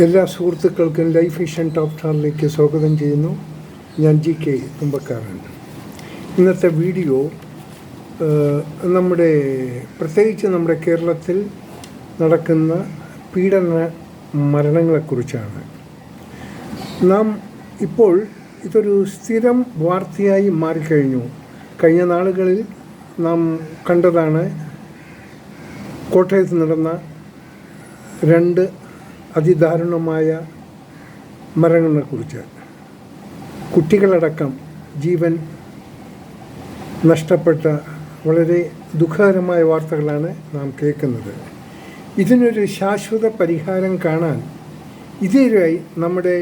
എല്ലാ സുഹൃത്തുക്കൾക്കും life vision top സ്റ്റാറിലേക്ക് സ്വാഗതം ചെയ്യുന്നു. ഞാൻ GK തുമ്പക്കാരൻ. ഇന്നത്തെ വീഡിയോ പ്രത്യേകിച്ച് നമ്മുടെ കേരളത്തിൽ നടക്കുന്ന പീഡന മരണങ്ങളെക്കുറിച്ചാണ്. നാം ഇപ്പോൾ ഇതൊരു സ്ഥിരം വാർത്തയായി മാറിക്കഴിഞ്ഞു. കഴിഞ്ഞ നാളുകളിൽ നാം കണ്ടതാണ് കോട്ടയത്ത് നടന്ന 2 അതിദാരുണമായ മരണങ്ങളെക്കുറിച്ച്. കുട്ടികളടക്കം ജീവൻ നഷ്ടപ്പെട്ട വളരെ ദുഃഖകരമായ വാർത്തകളാണ് നാം കേൾക്കുന്നത്. ഇതിനൊരു ശാശ്വത പരിഹാരം കാണാൻ ഇതുവരെയായി നമ്മുടെ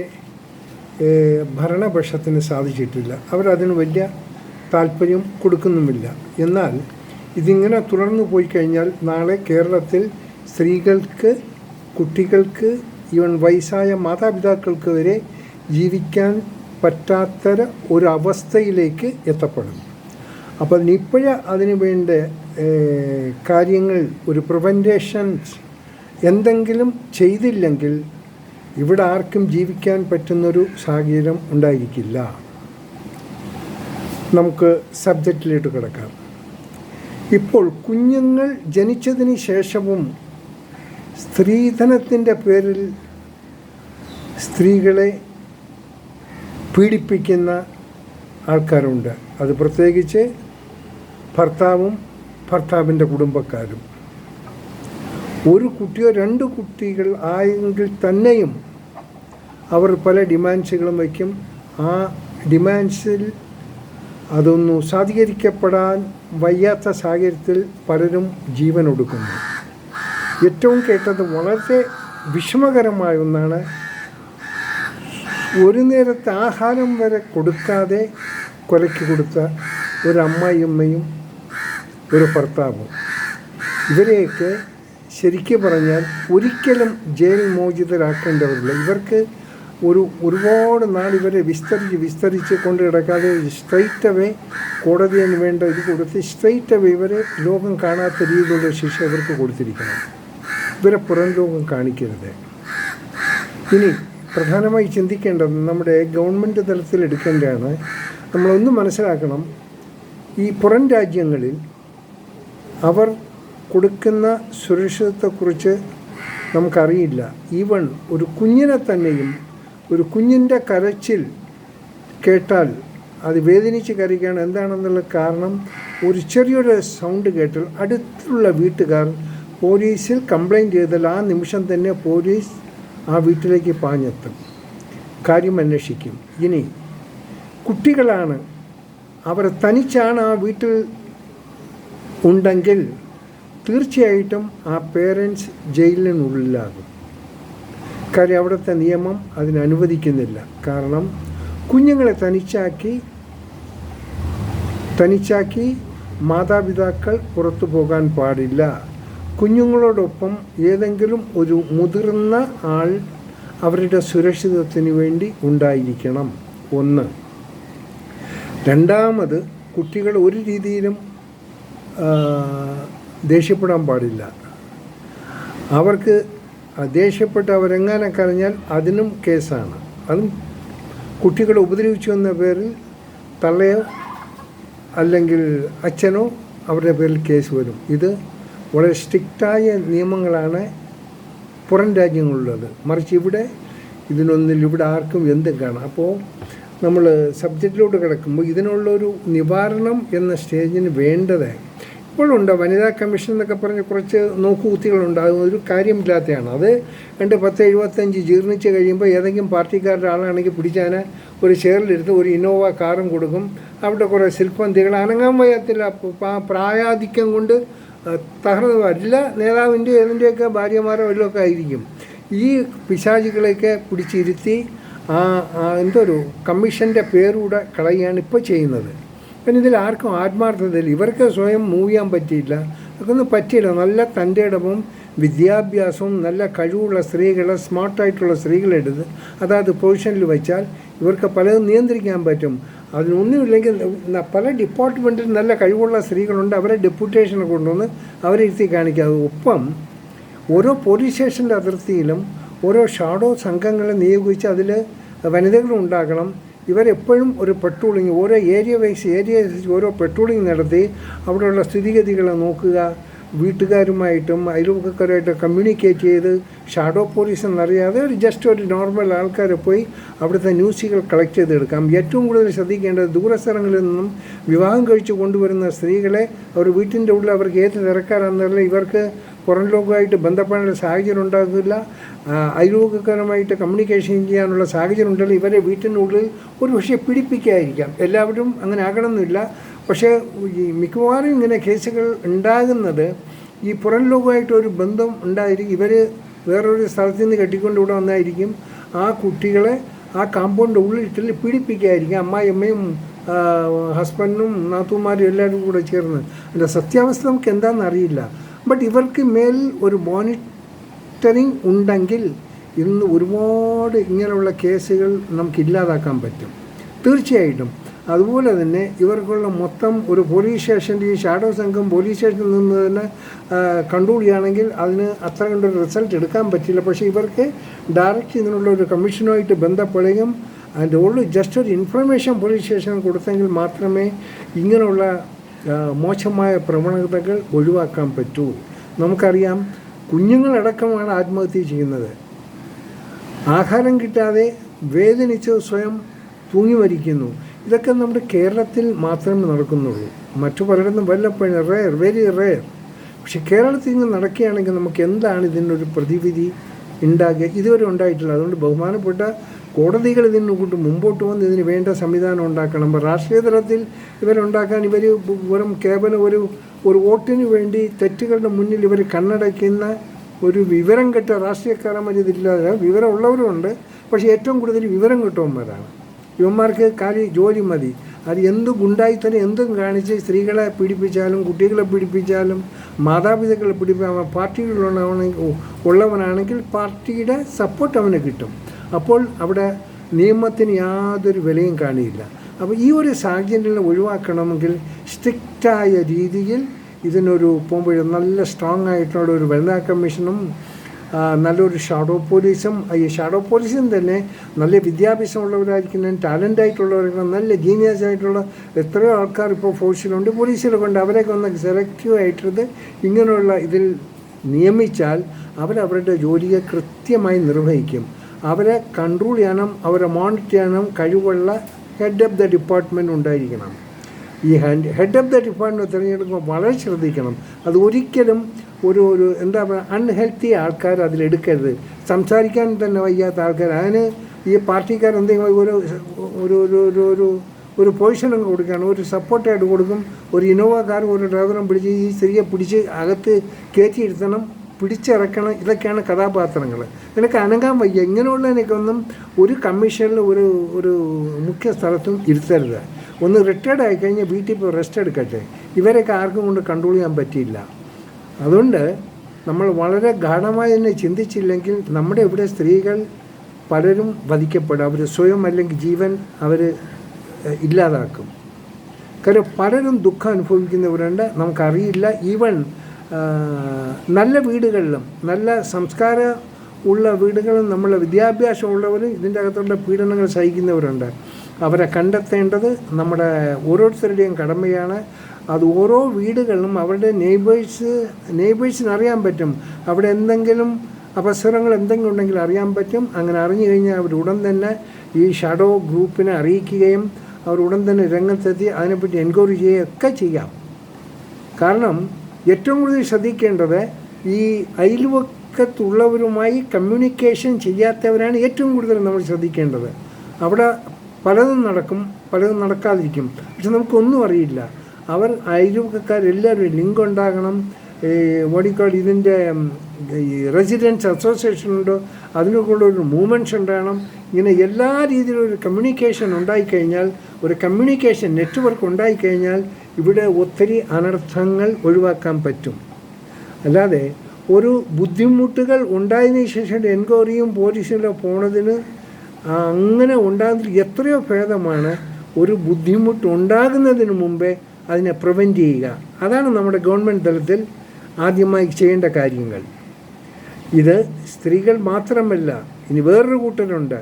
ഭരണപക്ഷത്തിന് സാധിച്ചിട്ടില്ല. അവരതിന് വലിയ താല്പര്യം കൊടുക്കുന്നുമില്ല. എന്നാൽ ഇതിങ്ങനെ തുടർന്നു പോയി കഴിഞ്ഞാൽ നാളെ കേരളത്തിൽ സ്ത്രീകൾക്ക്, കുട്ടികൾക്ക്, ഈവൻ വയസ്സായ മാതാപിതാക്കൾക്ക് വരെ ജീവിക്കാൻ പറ്റാത്ത ഒരവസ്ഥയിലേക്ക് എത്തപ്പെടും. അപ്പോൾ ഇപ്പോഴേ അതിനു വേണ്ട കാര്യങ്ങൾ, ഒരു പ്രിവെൻറ്റേഷൻസ് എന്തെങ്കിലും ചെയ്തില്ലെങ്കിൽ ഇവിടെ ആർക്കും ജീവിക്കാൻ പറ്റുന്നൊരു സാഹചര്യം ഉണ്ടായിരിക്കില്ല. നമുക്ക് സബ്ജക്റ്റിലേക്ക് കിടക്കാം. ഇപ്പോൾ കുഞ്ഞുങ്ങൾ ജനിച്ചതിന് ശേഷവും സ്ത്രീധനത്തിൻ്റെ പേരിൽ സ്ത്രീകളെ പീഡിപ്പിക്കുന്ന ആൾക്കാരുണ്ട്. അത് പ്രത്യേകിച്ച് ഭർത്താവും ഭർത്താവിൻ്റെ കുടുംബക്കാരും. ഒരു കുട്ടിയോ 2 കുട്ടികൾ ആയെങ്കിൽ തന്നെയും അവർ പല ഡിമാൻഡ്സുകളും വയ്ക്കും. ആ ഡിമാൻഡ്സിൽ അതൊന്നും സാധൂകരിക്കപ്പെടാൻ വയ്യാത്ത സാഹചര്യത്തിൽ പലരും ജീവൻ ഒടുക്കുന്നു. ഏറ്റവും കേട്ടത് വളരെ വിഷമകരമായ ഒന്നാണ്. ഒരു നേരത്തെ ആഹാരം വരെ കൊടുക്കാതെ കൊലയ്ക്ക് കൊടുത്ത ഒരു അമ്മായിയമ്മയും ഒരു ഭർത്താവും. ഇവരെയൊക്കെ ശരിക്കും പറഞ്ഞാൽ ഒരിക്കലും ജയിൽ മോചിതരാക്കേണ്ടവരില്ല. ഇവർക്ക് ഒരുപാട് നാൾ ഇവരെ വിസ്തരിച്ച് കൊണ്ട് കിടക്കാതെ സ്ട്രെയിറ്റ് അവേ കോടതിയിൽ വേണ്ട ഇത് കൊടുത്ത് സ്ട്രെയിറ്റ് അവേ ഇവരെ ലോകം കാണാത്ത രീതിയിലുള്ള ശിക്ഷ ഇവർക്ക് കൊടുത്തിരിക്കണം. ഇവരെ പുറം ലോകം കാണിക്കരുത്. ഇനി പ്രധാനമായി ചിന്തിക്കേണ്ടത് നമ്മുടെ ഗവൺമെൻറ് തലത്തിൽ എടുക്കേണ്ടതാണ്. നമ്മളൊന്ന് മനസ്സിലാക്കണം, ഈ പുറം രാജ്യങ്ങളിൽ അവർ കൊടുക്കുന്ന സുരക്ഷിതത്വത്തെക്കുറിച്ച് നമുക്കറിയില്ല. ഈവൺ ഒരു കുഞ്ഞിനെ തന്നെയും, ഒരു കുഞ്ഞിൻ്റെ കരച്ചിൽ കേട്ടാൽ അത് വേദനിച്ച് കരയ്ക്കുകയാണ്. എന്താണെന്നുള്ള കാരണം, ഒരു ചെറിയൊരു സൗണ്ട് കേട്ടാൽ അടുത്തുള്ള വീട്ടുകാർ പോലീസിൽ കംപ്ലൈൻറ്റ് ചെയ്താൽ ആ നിമിഷം തന്നെ പോലീസ് ആ വീട്ടിലേക്ക് പാഞ്ഞെത്തും, കാര്യം അന്വേഷിക്കും. ഇനി കുട്ടികളാണ്, അവർ തനിച്ചാണ് ആ വീട്ടിൽ ഉണ്ടെങ്കിൽ തീർച്ചയായിട്ടും ആ പേരൻസ് ജയിലിനുള്ളിലാകും. കാര്യം അവിടുത്തെ നിയമം അതിനനുവദിക്കുന്നില്ല. കാരണം കുഞ്ഞുങ്ങളെ തനിച്ചാക്കി മാതാപിതാക്കൾ പുറത്തു പോകാൻ പാടില്ല. കുഞ്ഞുങ്ങളോടൊപ്പം ഏതെങ്കിലും ഒരു മുതിർന്ന ആൾ അവരുടെ സുരക്ഷിതത്വത്തിന് വേണ്ടി ഉണ്ടായിരിക്കണം. 1. രണ്ടാമത്, കുട്ടികൾ ഒരു രീതിയിലും ദേഷ്യപ്പെടാൻ പാടില്ല. അവർക്ക് ദേഷ്യപ്പെട്ട് അവരെങ്ങനെ കരഞ്ഞാൽ അതിനും കേസാണ്. അതും കുട്ടികളെ ഉപദ്രവിച്ചു എന്ന പേരിൽ തള്ളയോ അല്ലെങ്കിൽ അച്ഛനോ അവരുടെ പേരിൽ കേസ് വരും. ഇത് വളരെ സ്ട്രിക്റ്റായ നിയമങ്ങളാണ് പുറം രാജ്യങ്ങളുള്ളത്. മറിച്ച് ഇവിടെ ഇവിടെ ആർക്കും എന്തും കാണാം. അപ്പോൾ നമ്മൾ സബ്ജക്റ്റിലോട്ട് കിടക്കുമ്പോൾ ഇതിനുള്ളൊരു നിവാരണം എന്ന സ്റ്റേജിന് വേണ്ടത് ഇപ്പോഴുണ്ട്. വനിതാ കമ്മീഷൻ എന്നൊക്കെ പറഞ്ഞ് കുറച്ച് നോക്കുകുത്തികളുണ്ട്. അത് ഒരു കാര്യമില്ലാത്തതാണ്. അത് 1075 ജീർണിച്ച് കഴിയുമ്പോൾ ഏതെങ്കിലും പാർട്ടിക്കാരുടെ ആളാണെങ്കിൽ പിടിച്ചാൽ ഒരു ചെയറിലിരുന്ന് ഒരു ഇന്നോവ കാറും കൊടുക്കും. അവിടെ കുറേ ശില്പന്തികൾ അനങ്ങാൻ വയ്യത്തില്ല. പ്രായാധിക്യം കൊണ്ട് തകർന്നു വരില്ല. നേതാവിൻ്റെ ഏതിൻ്റെയൊക്കെ ഭാര്യമാരോ വല്ലതൊക്കെ ആയിരിക്കും. ഈ പിശാചുകളെയൊക്കെ പിടിച്ചിരുത്തി എന്തൊരു കമ്മീഷൻ്റെ പേരൂടെ കളയുകയാണ് ഇപ്പോൾ ചെയ്യുന്നത്. പിന്നെ ഇതിൽ ആർക്കും ആത്മാർത്ഥതയില്ല. ഇവർക്ക് സ്വയം മൂവ് ചെയ്യാൻ പറ്റിയില്ല. അതൊന്നും പറ്റിയില്ല. നല്ല തൻ്റെ ഇടവും വിദ്യാഭ്യാസവും നല്ല കഴിവുള്ള സ്ത്രീകളെ, സ്മാർട്ടായിട്ടുള്ള സ്ത്രീകളെടുത്ത് അതായത് പൊസിഷനിൽ വെച്ചാൽ ഇവർക്ക് പലതും നിയന്ത്രിക്കാൻ പറ്റും. അതിനൊന്നുമില്ലെങ്കിൽ പല ഡിപ്പാർട്ട്മെൻറ്റിൽ നല്ല കഴിവുള്ള സ്ത്രീകളുണ്ട്. അവരെ ഡെപ്യൂട്ടേഷനെ കൊണ്ടുവന്ന് അവരെ ഇരുത്തി കാണിക്കാതെ. ഒപ്പം ഓരോ പോലീസ് സ്റ്റേഷൻ്റെ അതിർത്തിയിലും ഓരോ ഷാഡോ സംഘങ്ങളെ നിയോഗിച്ച് അതിൽ വനിതകളും ഉണ്ടാകണം. ഇവരെപ്പോഴും ഒരു പെട്രോളിങ്, ഓരോ ഏരിയ ഓരോ പെട്രോളിങ് നടത്തി അവിടെയുള്ള സ്ഥിതിഗതികളെ നോക്കുക, വീട്ടുകാരുമായിട്ടും അയൽവക്കക്കാരുമായിട്ട് കമ്മ്യൂണിക്കേറ്റ് ചെയ്ത് ഷാഡോ പോലീസ് എന്നറിയാതെ ഒരു നോർമൽ ആൾക്കാരെ പോയി അവിടുത്തെ ന്യൂസുകൾ കളക്ട് ചെയ്തെടുക്കാം. ഏറ്റവും കൂടുതൽ ശ്രദ്ധിക്കേണ്ടത് ദൂരസ്ഥലങ്ങളിൽ നിന്നും വിവാഹം കഴിച്ച് കൊണ്ടുവരുന്ന സ്ത്രീകളെ അവർ വീട്ടിൻ്റെ ഉള്ളിൽ അവർക്ക് ഏത് തിരക്കാരാണെന്നല്ല ഇവർക്ക് പുറം ലോകമായിട്ട് ബന്ധപ്പെടാനുള്ള സാഹചര്യം ഉണ്ടാകില്ല, അയൽവക്കക്കാരുമായിട്ട് കമ്മ്യൂണിക്കേഷൻ ചെയ്യാനുള്ള സാഹചര്യം ഉണ്ടല്ലോ. ഇവരെ വീട്ടിനുള്ളിൽ ഒരു പക്ഷേ പീഡിപ്പിക്കാതിരിക്കാം. എല്ലാവരും അങ്ങനെ ആകണമെന്നില്ല. പക്ഷേ ഈ മിക്കവാറും ഇങ്ങനെ കേസുകൾ ഉണ്ടാകുന്നത് ഈ പുറം ലോകമായിട്ടൊരു ബന്ധം ഉണ്ടായിരിക്കും. ഇവർ വേറൊരു സ്ഥലത്ത് നിന്ന് കെട്ടിക്കൊണ്ട് ഇവിടെ വന്നായിരിക്കും ആ കുട്ടികളെ ആ കാമ്പൗണ്ട് ഉള്ളിൽ പീഡിപ്പിക്കാതിരിക്കും. അമ്മായിയമ്മയും ഹസ്ബൻഡും നാത്തൂമാരും എല്ലാവരും കൂടെ ചേർന്ന്. അതിൻ്റെ സത്യാവസ്ഥ നമുക്ക് എന്താണെന്ന് അറിയില്ല. ബട്ട് ഇവർക്ക് മേൽ ഒരു മോണിറ്ററിങ് ഉണ്ടെങ്കിൽ ഇന്ന് ഒരുപാട് ഇങ്ങനെയുള്ള കേസുകൾ നമുക്ക് ഇല്ലാതാക്കാൻ പറ്റും തീർച്ചയായിട്ടും. അതുപോലെ തന്നെ ഇവർക്കുള്ള മൊത്തം ഒരു പോലീസ് സ്റ്റേഷൻ്റെ ഈ ഷാഡോ സംഘം പോലീസ് സ്റ്റേഷനിൽ നിന്ന് തന്നെ കൺട്രോൾ ചെയ്യുകയാണെങ്കിൽ അതിന് അത്ര കണ്ടൊരു റിസൾട്ട് എടുക്കാൻ പറ്റില്ല. പക്ഷേ ഇവർക്ക് ഡയറക്റ്റ് ഇതിനുള്ള ഒരു കമ്മീഷനുമായിട്ട് ബന്ധപ്പെടുകയും അതിൻ്റെ ഉള്ളിൽ ജസ്റ്റ് ഒരു ഇൻഫർമേഷൻ പോലീസ് സ്റ്റേഷനിൽ കൊടുത്തെങ്കിൽ മാത്രമേ ഇങ്ങനെയുള്ള മോശമായ പ്രവണതകൾ ഒഴിവാക്കാൻ പറ്റൂ. നമുക്കറിയാം, കുഞ്ഞുങ്ങളടക്കമാണ് ആത്മഹത്യ ചെയ്യുന്നത്. ആഹാരം കിട്ടാതെ വേദനിച്ച് സ്വയം തൂങ്ങി മരിക്കുന്നു. ഇതൊക്കെ നമ്മുടെ കേരളത്തിൽ മാത്രമേ നടക്കുന്നുള്ളൂ. മറ്റു പലയിടത്തും വല്ലപ്പോഴും വെരി റെയർ. പക്ഷെ കേരളത്തിൽ നിന്ന് നടക്കുകയാണെങ്കിൽ നമുക്ക് എന്താണ് ഇതിനൊരു പ്രതിവിധി ഉണ്ടാകുക? ഇതുവരെ ഉണ്ടായിട്ടില്ല. അതുകൊണ്ട് ബഹുമാനപ്പെട്ട കോടതികൾ ഇതിന് കൊണ്ട് മുമ്പോട്ട് വന്ന് ഇതിന് വേണ്ട സംവിധാനം ഉണ്ടാക്കണം. രാഷ്ട്രീയ തലത്തിൽ ഇവരുണ്ടാക്കാൻ വെറും കേവലം ഒരു വോട്ടിന് വേണ്ടി തെറ്റുകളുടെ മുന്നിൽ ഇവർ കണ്ണടയ്ക്കുന്ന ഒരു വിവരം കെട്ട രാഷ്ട്രീയക്കാരന്മാർ ഇതില്ലാതെ വിവരമുള്ളവരുമുണ്ട്. പക്ഷേ ഏറ്റവും കൂടുതൽ വിവരം കിട്ടുന്നവരാണ്. ഇവന്മാർക്ക് ജോലി മതി. അത് എന്ത് ഗുണ്ടായിത്തന്നെ എന്തും കാണിച്ച് സ്ത്രീകളെ പീഡിപ്പിച്ചാലും കുട്ടികളെ പീഡിപ്പിച്ചാലും മാതാപിതാക്കളെ പീഡിപ്പിച്ചാൽ ഉള്ളവനാണെങ്കിൽ പാർട്ടിയുടെ സപ്പോർട്ട് അവന് കിട്ടും. അപ്പോൾ അവിടെ നിയമത്തിന് യാതൊരു വിലയും കാണില്ല. അപ്പോൾ ഈ ഒരു സാഹചര്യം ഒഴിവാക്കണമെങ്കിൽ സ്ട്രിക്റ്റായ രീതിയിൽ ഇതിനൊരു പോകുമ്പോൾ നല്ല സ്ട്രോങ് ആയിട്ടുള്ള ഒരു വനിതാ കമ്മീഷനും നല്ലൊരു ഷാഡോ പോലീസും, ഈ ഷാഡോ പോലീസും തന്നെ നല്ല വിദ്യാഭ്യാസമുള്ളവരായിരിക്കണം, ടാലൻ്റായിട്ടുള്ളവരായിരിക്കണം, നല്ല ജീനിയസ് ആയിട്ടുള്ള എത്രയോ ആൾക്കാർ ഇപ്പോൾ ഫോഴ്സിലുണ്ട്, പോലീസിലൊക്കെ ഉണ്ട്. അവരെയൊക്കെ ഒന്ന് സെലക്റ്റീവായിട്ടത് ഇങ്ങനെയുള്ള ഇതിൽ നിയമിച്ചാൽ അവരവരുടെ ജോലിയെ കൃത്യമായി നിർവഹിക്കും. അവരെ കൺട്രോൾ ചെയ്യാനും അവരെ മോണിറ്റർ ചെയ്യാനും കഴിവുള്ള ഹെഡ് ഓഫ് ദ ഡിപ്പാർട്ട്മെൻറ്റ് ഉണ്ടായിരിക്കണം. ഈ ഹെഡ് ഓഫ് ദ ഡിപ്പാർട്ട്മെൻറ്റ് തിരഞ്ഞെടുക്കുമ്പോൾ വളരെ ശ്രദ്ധിക്കണം. അത് ഒരിക്കലും ഒരു എന്താ പറയുക അൺഹെൽത്തി ആൾക്കാർ അതിലെടുക്കരുത്. സംസാരിക്കാൻ തന്നെ വയ്യാത്ത ആൾക്കാർ. അതിന് ഈ പാർട്ടിക്കാർ എന്തെങ്കിലും ഒരു പൊസിഷൻ അങ്ങ് കൊടുക്കുകയാണ്, ഒരു സപ്പോർട്ടായിട്ട് കൊടുക്കും. ഒരു ഇന്നോവ കാർ ഒരു ഡ്രൈവറും പിടിച്ച് ഈ സ്ത്രീയെ പിടിച്ച് അകത്ത് കയറ്റിയിരുത്തണം, പിടിച്ചിറക്കണം. ഇതൊക്കെയാണ് കഥാപാത്രങ്ങൾ. നിനക്ക് അനങ്ങാൻ വയ്യ. ഇങ്ങനെയുള്ളതിനൊക്കൊന്നും ഒരു കമ്മീഷനിൽ ഒരു മുഖ്യ സ്ഥലത്തും ഇരുത്തരുത്. ഒന്ന് റിട്ടയർഡ് ആയിക്കഴിഞ്ഞാൽ വീട്ടിൽ ഇപ്പോൾ റെസ്റ്റ് എടുക്കട്ടെ. ഇവരൊക്കെ ആർക്കും കൊണ്ട് കൺട്രോൾ ചെയ്യാൻ പറ്റിയില്ല. അതുകൊണ്ട് നമ്മൾ വളരെ ഗാഢമായി തന്നെ ചിന്തിച്ചില്ലെങ്കിൽ നമ്മുടെ ഇവിടെ സ്ത്രീകൾ പലരും വധിക്കപ്പെടും. അവർ സ്വയം അല്ലെങ്കിൽ ജീവൻ അവർ ഇല്ലാതാക്കും. കാര്യം പലരും ദുഃഖം അനുഭവിക്കുന്നവരുണ്ട്, നമുക്കറിയില്ല. ഈവൻ നല്ല വീടുകളിലും നല്ല സംസ്കാരം ഉള്ള വീടുകളും നമ്മളെ വിദ്യാഭ്യാസമുള്ളവരും ഇതിൻ്റെ അകത്തുള്ള പീഡനങ്ങൾ സഹിക്കുന്നവരുണ്ട്. അവരെ കണ്ടെത്തേണ്ടത് നമ്മുടെ ഓരോരുത്തരുടെയും കടമയാണ്. അത് ഓരോ വീടുകളിലും അവരുടെ നെയ്ബേഴ്സിന് അറിയാൻ പറ്റും. അവിടെ എന്തെങ്കിലും അപസരങ്ങൾ എന്തെങ്കിലും ഉണ്ടെങ്കിൽ അറിയാൻ പറ്റും. അങ്ങനെ അറിഞ്ഞു കഴിഞ്ഞാൽ അവരുടൻ തന്നെ ഈ ഷാഡോ ഗ്രൂപ്പിനെ അറിയിക്കുകയും അവരുടൻ തന്നെ രംഗത്തെത്തി അതിനെപ്പറ്റി എൻക്വയറി ചെയ്യുകയൊക്കെ ചെയ്യാം. കാരണം ഏറ്റവും കൂടുതൽ ശ്രദ്ധിക്കേണ്ടത് ഈ അയൽവക്കത്തുള്ളവരുമായി കമ്മ്യൂണിക്കേഷൻ ചെയ്യാത്തവരാണ് ഏറ്റവും കൂടുതൽ നമ്മൾ ശ്രദ്ധിക്കേണ്ടത്. അവിടെ പലതും നടക്കും, പലതും നടക്കാതിരിക്കും. പക്ഷെ നമുക്കൊന്നും അറിയില്ല. അവർ അയൽവക്കക്കാരെല്ലാവരും ലിങ്ക് ഉണ്ടാകണം. വടിക്കാട് ഇതിൻ്റെ ഈ റെസിഡൻസ് അസോസിയേഷൻ ഉണ്ടോ, അതിനൊക്കെയുള്ള ഒരു മൂവ്മെൻറ്റ്സ് ഉണ്ടാകണം. ഇങ്ങനെ എല്ലാ രീതിയിലും ഒരു കമ്മ്യൂണിക്കേഷൻ ഉണ്ടായിക്കഴിഞ്ഞാൽ, ഒരു കമ്മ്യൂണിക്കേഷൻ നെറ്റ്വർക്ക് ഉണ്ടായിക്കഴിഞ്ഞാൽ ഇവിടെ ഒത്തിരി അനർത്ഥങ്ങൾ ഒഴിവാക്കാൻ പറ്റും. അല്ലാതെ ഒരു ബുദ്ധിമുട്ടുകൾ ഉണ്ടായതിനു ശേഷം എൻക്വയറിയും പോലീസിലോ പോണതിന് അങ്ങനെ ഉണ്ടാകുന്നതിൽ എത്രയോ ഭേദമാണ് ഒരു ബുദ്ധിമുട്ടുണ്ടാകുന്നതിന് മുമ്പേ അതിനെ പ്രിവെൻറ്റ് ചെയ്യുക. അതാണ് നമ്മുടെ ഗവൺമെൻറ് തലത്തിൽ ആദ്യമായി ചെയ്യേണ്ട കാര്യങ്ങൾ. ഇത് സ്ത്രീകൾ മാത്രമല്ല, ഇനി വേറൊരു കൂട്ടരുണ്ട്.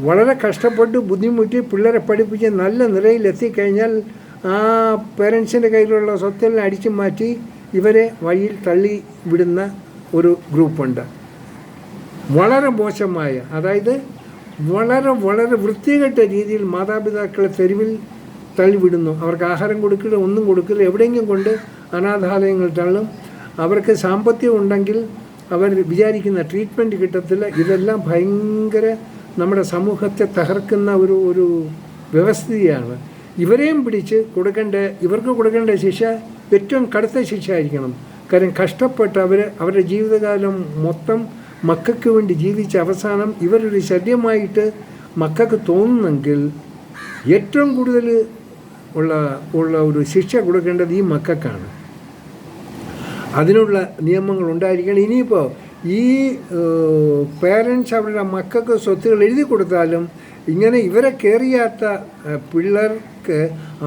വളരെ കഷ്ടപ്പെട്ട് ബുദ്ധിമുട്ടി പിള്ളേരെ പഠിപ്പിച്ച് നല്ല നിലയിൽ എത്തിക്കഴിഞ്ഞാൽ ആ പേരൻസിൻ്റെ കയ്യിലുള്ള സ്വത്തെല്ലാം അടിച്ചു മാറ്റി ഇവരെ വഴിയിൽ തള്ളി വിടുന്ന ഒരു ഗ്രൂപ്പുണ്ട്. വളരെ മോശമായ, അതായത് വളരെ വളരെ വൃത്തികെട്ട രീതിയിൽ മാതാപിതാക്കളെ തെരുവിൽ തള്ളിവിടുന്നു. അവർക്ക് ആഹാരം കൊടുക്കില്ല, ഒന്നും കൊടുക്കില്ല, എവിടെയെങ്കിലും കൊണ്ട് അനാഥാലയങ്ങൾ തള്ളും. അവർക്ക് സാമ്പത്തികം ഉണ്ടെങ്കിൽ അവർ വിചാരിക്കുന്ന ട്രീറ്റ്മെൻറ്റ് കിട്ടത്തില്ല. ഇതെല്ലാം ഭയങ്കര നമ്മുടെ സമൂഹത്തെ തകർക്കുന്ന ഒരു വ്യവസ്ഥയാണ്. ഇവരെയും പിടിച്ച് ഇവർക്ക് കൊടുക്കേണ്ട ശിക്ഷ ഏറ്റവും കടുത്ത ശിക്ഷ ആയിരിക്കണം. കാരണം കഷ്ടപ്പെട്ട് അവരുടെ ജീവിതകാലം മൊത്തം മക്കൾക്ക് വേണ്ടി ജീവിച്ച അവസാനം ഇവരൊരു ശല്യമായിട്ട് മക്കൾക്ക് തോന്നുന്നെങ്കിൽ ഏറ്റവും കൂടുതൽ ഉള്ള ഒരു ശിക്ഷ കൊടുക്കേണ്ടത് ഈ മക്കൾക്കാണ്. അതിനുള്ള നിയമങ്ങൾ ഉണ്ടായിരിക്കണം. ഇനിയിപ്പോൾ ഈ പേരൻസ് അവരുടെ മക്കൾക്ക് സ്വത്തുകൾ എഴുതി കൊടുത്താലും ഇങ്ങനെ ഇവരെ കയറിയാത്ത പിള്ളേർക്ക്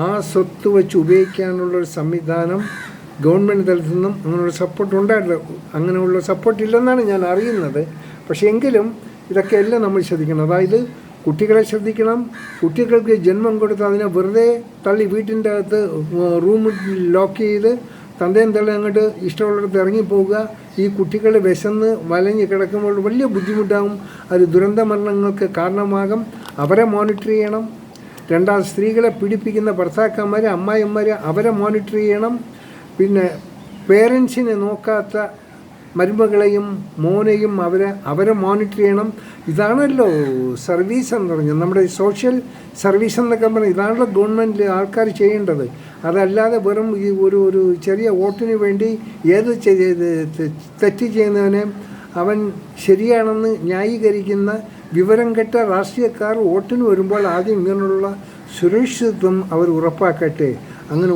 ആ സ്വത്ത് വെച്ച് ഉപയോഗിക്കാനുള്ളൊരു സംവിധാനം ഗവൺമെൻറ് തലത്തിൽ നിന്നും അങ്ങനെയുള്ള സപ്പോർട്ട് ഉണ്ടായിട്ടില്ല. അങ്ങനെയുള്ള സപ്പോർട്ട് ഇല്ലെന്നാണ് ഞാൻ അറിയുന്നത്. പക്ഷേ എങ്കിലും ഇതൊക്കെ എല്ലാം നമ്മൾ ശ്രദ്ധിക്കണം. അതായത് കുട്ടികളെ ശ്രദ്ധിക്കണം. കുട്ടികൾക്ക് ജന്മം കൊടുത്ത് അതിനെ വെറുതെ തള്ളി വീട്ടിൻ്റെ അകത്ത് റൂമിൽ ലോക്ക് ചെയ്ത് തന്തയും തള്ളി അങ്ങോട്ട് ഇഷ്ടമുള്ളിടത്ത് ഇറങ്ങിപ്പോവുക. ഈ കുട്ടികൾ വിശന്ന് വലഞ്ഞ് കിടക്കുമ്പോൾ വലിയ ബുദ്ധിമുട്ടാകും. അത് ദുരന്ത മരണങ്ങൾക്ക് കാരണമാകും. അവരെ മോണിറ്റർ ചെയ്യണം. രണ്ടാമത് സ്ത്രീകളെ പീഡിപ്പിക്കുന്ന ഭർത്താക്കന്മാർ, അമ്മായിമാർ, അവരെ മോണിറ്റർ ചെയ്യണം. പിന്നെ പേരൻസിനെ നോക്കാത്ത മരുമകളെയും മോനെയും അവരെ മോണിറ്റർ ചെയ്യണം. ഇതാണല്ലോ സർവീസ് എന്ന് പറഞ്ഞത്, നമ്മുടെ സോഷ്യൽ സർവീസ് എന്നൊക്കെ പറഞ്ഞാൽ ഇതാണല്ലോ ഗവൺമെൻറ് ആൾക്കാർ ചെയ്യേണ്ടത്. അതല്ലാതെ വെറും ഈ ഒരു ചെറിയ വോട്ടിന് വേണ്ടി ഏത് തെറ്റ് ചെയ്യുന്നവനെ അവൻ ശരിയാണെന്ന് ന്യായീകരിക്കുന്ന വിവരം കെട്ട രാഷ്ട്രീയക്കാർ വോട്ടിന് വരുമ്പോൾ ആദ്യം ഇങ്ങനെയുള്ള സുരക്ഷിതത്വം അവർ ഉറപ്പാക്കട്ടെ. അങ്ങനെ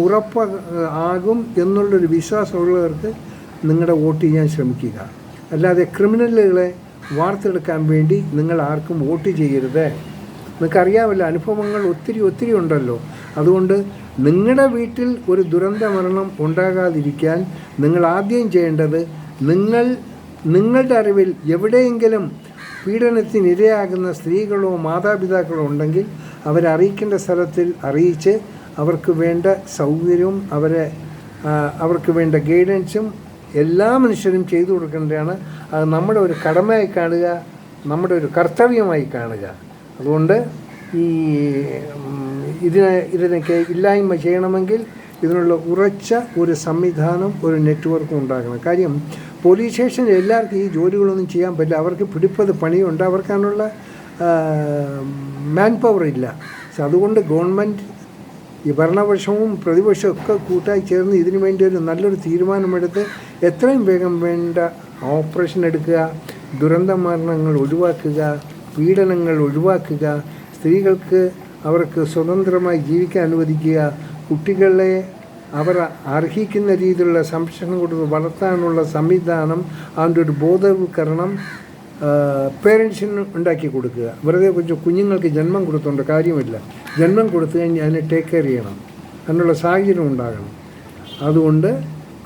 ആകും എന്നുള്ളൊരു വിശ്വാസമുള്ളവർക്ക് നിങ്ങളുടെ വോട്ട് ചെയ്യാൻ ശ്രമിക്കുക. അല്ലാതെ ക്രിമിനലുകളെ വാർത്തെടുക്കാൻ വേണ്ടി നിങ്ങൾ ആർക്കും വോട്ട് ചെയ്യരുത്. നിങ്ങൾക്കറിയാമല്ലോ, അനുഭവങ്ങൾ ഒത്തിരി ഉണ്ടല്ലോ. അതുകൊണ്ട് നിങ്ങളുടെ വീട്ടിൽ ഒരു ദുരന്ത മരണം ഉണ്ടാകാതിരിക്കാൻ നിങ്ങൾ ആദ്യം ചെയ്യേണ്ടത്, നിങ്ങളുടെ അറിവിൽ എവിടെയെങ്കിലും പീഡനത്തിനിരയാകുന്ന സ്ത്രീകളോ മാതാപിതാക്കളോ ഉണ്ടെങ്കിൽ അവരെ അറിയിക്കേണ്ട സ്ഥലത്തിൽ അറിയിച്ച് അവർക്ക് വേണ്ട സൗകര്യവും അവർക്ക് വേണ്ട ഗൈഡൻസും എല്ലാ മനുഷ്യരും ചെയ്തു കൊടുക്കേണ്ടതാണ്. അത് നമ്മുടെ ഒരു കടമയായി കാണുക, നമ്മുടെ ഒരു കർത്തവ്യമായി കാണുക. അതുകൊണ്ട് ഇതിനൊക്കെ ഇല്ലായ്മ ചെയ്യണമെങ്കിൽ ഇതിനുള്ള ഉറച്ച ഒരു സംവിധാനം, ഒരു നെറ്റ്വർക്കും ഉണ്ടാകണം. കാര്യം പോലീസ് സ്റ്റേഷനിൽ എല്ലാവർക്കും ഈ ജോലികളൊന്നും ചെയ്യാൻ പറ്റില്ല. അവർക്ക് പിടിപ്പത് പണിയുണ്ട്, അവർക്കതിനുള്ള മാൻ പവർ ഇല്ല. അതുകൊണ്ട് ഗവൺമെൻറ് ഈ ഭരണപക്ഷവും പ്രതിപക്ഷവും ഒക്കെ കൂട്ടായി ചേർന്ന് ഇതിനു വേണ്ടി ഒരു നല്ലൊരു തീരുമാനമെടുത്ത് എത്രയും വേഗം വേണ്ട ഓപ്പറേഷൻ എടുക്കുക, ദുരന്ത മരണങ്ങൾ ഒഴിവാക്കുക, പീഡനങ്ങൾ ഒഴിവാക്കുക, സ്ത്രീകൾക്ക് അവർക്ക് സ്വതന്ത്രമായി ജീവിക്കാൻ അനുവദിക്കുക, കുട്ടികളെ അവർ അർഹിക്കുന്ന രീതിയിലുള്ള സംരക്ഷണം കൊടുത്ത് വളർത്താനുള്ള സംവിധാനം, അതിൻ്റെ ഒരു ബോധവൽക്കരണം പേരൻസിന് ഉണ്ടാക്കി കൊടുക്കുക. വെറുതെ കുഞ്ഞുങ്ങൾക്ക് ജന്മം കൊടുത്തുകൊണ്ട് കാര്യമില്ല. ജന്മം കൊടുത്തു കഴിഞ്ഞാൽ അതിനെ ടേക്ക് കെയർ ചെയ്യണം, അതിനുള്ള സാഹചര്യം ഉണ്ടാകണം. അതുകൊണ്ട്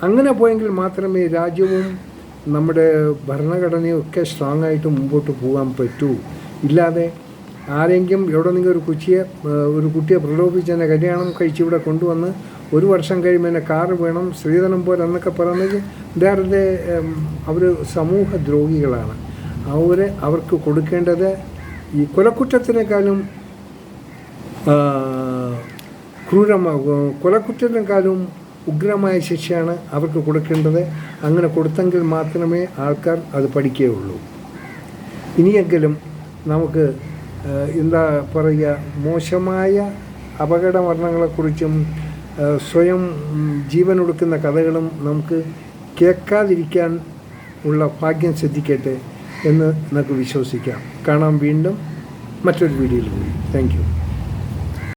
അങ്ങനെ പോയെങ്കിൽ മാത്രമേ രാജ്യവും നമ്മുടെ ഭരണഘടനയും ഒക്കെ സ്ട്രോങ് ആയിട്ട് മുമ്പോട്ട് പോകാൻ പറ്റൂ. ഇല്ലാതെ ആരെങ്കിലും എവിടെയെങ്കിലും ഒരു കുട്ടിയെ പ്രലോഭിച്ച് കല്യാണം കഴിച്ച് ഇവിടെ കൊണ്ടുവന്ന് 1 വർഷം കഴിയുമ്പോൾ എന്നെ കാറ് വേണം, സ്ത്രീധനം പോലെ എന്നൊക്കെ പറയുന്നത് ഇതാരുടെ അവർ സമൂഹ ദ്രോഹികളാണ്. അവർക്ക് കൊടുക്കേണ്ടത് ഈ കൊലക്കുറ്റത്തിനേക്കാളും കൊലക്കുറ്റത്തിനേക്കാളും ഉഗ്രമായ ശിക്ഷയാണ് അവർക്ക് കൊടുക്കേണ്ടത്. അങ്ങനെ കൊടുത്തെങ്കിൽ മാത്രമേ ആൾക്കാർ അത് പഠിക്കുകയുള്ളൂ. ഇനിയെങ്കിലും നമുക്ക് എന്താ പറയുക, മോശമായ അപകട മരണങ്ങളെക്കുറിച്ചും സ്വയം ജീവനൊടുക്കുന്ന കഥകളും നമുക്ക് കേൾക്കാതിരിക്കാൻ ഉള്ള ഭാഗ്യം സിദ്ധിക്കട്ടെ എന്ന് നമുക്ക് വിശ്വസിക്കാം. കാണാം വീണ്ടും മറ്റൊരു വീഡിയോയിൽ കൂടി. Thank you.